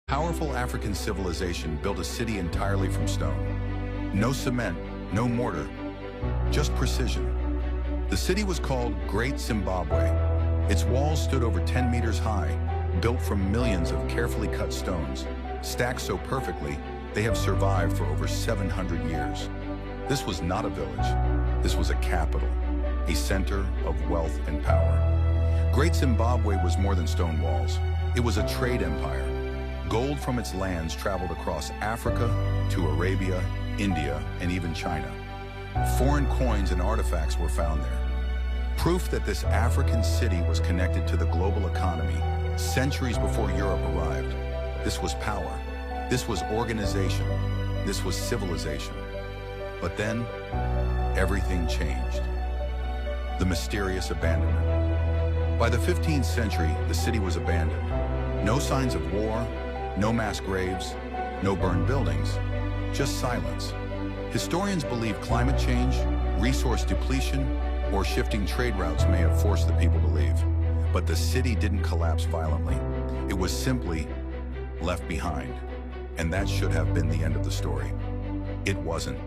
Powerful African civilization built a city entirely from stone. No cement, no mortar, just precision. The city was called Great Zimbabwe. Its walls stood over 10 meters high, built from millions of carefully cut stones, stacked so perfectly they have survived for over 700 years. This was not a village. This was a capital, a center of wealth and power. Great Zimbabwe was more than stone walls. It was a trade empire. Gold from its lands traveled across Africa to Arabia, India, and even China. Foreign coins and artifacts were found there. Proof that this African city was connected to the global economy centuries before Europe arrived. This was power. This was organization. This was civilization. But then, everything changed. The mysterious abandonment. By the 15th century, the city was abandoned. No signs of war, no mass graves, no burned buildings, just silence. Historians believe climate change, resource depletion, or shifting trade routes may have forced the people to leave. But the city didn't collapse violently. It was simply left behind. And that should have been the end of the story. It wasn't.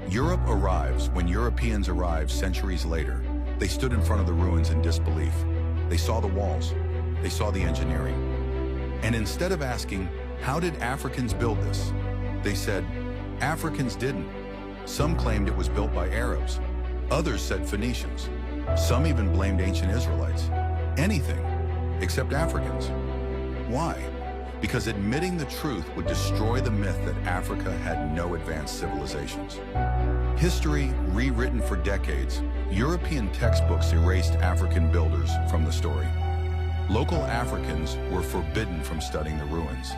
Europe arrives. When Europeans arrived centuries later, they stood in front of the ruins in disbelief. They saw the walls. They saw the engineering. And instead of asking, how did Africans build this? They said, Africans didn't. Some claimed it was built by Arabs. Others said Phoenicians. Some even blamed ancient Israelites. Anything except Africans. Why? Because admitting the truth would destroy the myth that Africa had no advanced civilizations. History rewritten for decades, European textbooks erased African builders from the story. Local Africans were forbidden from studying the ruins.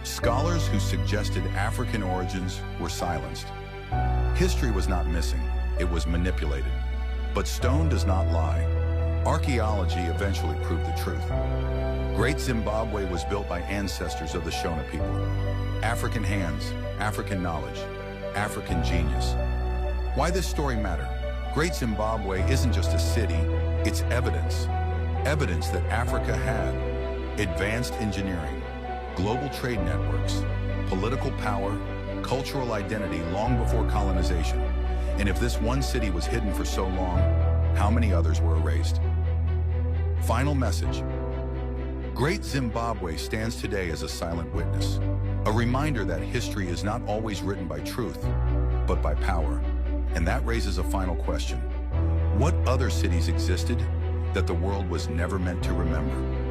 Scholars who suggested African origins were silenced. History was not missing, it was manipulated. But stone does not lie. Archaeology eventually proved the truth. Great Zimbabwe was built by ancestors of the Shona people. African hands, African knowledge, African genius. Why this story matter? Great Zimbabwe isn't just a city, it's evidence. Evidence that Africa had advanced engineering, global trade networks, political power, cultural identity long before colonization. And if this one city was hidden for so long, how many others were erased? Final message. Great Zimbabwe stands today as a silent witness, a reminder that history is not always written by truth, but by power. And that raises a final question. What other cities existed that the world was never meant to remember?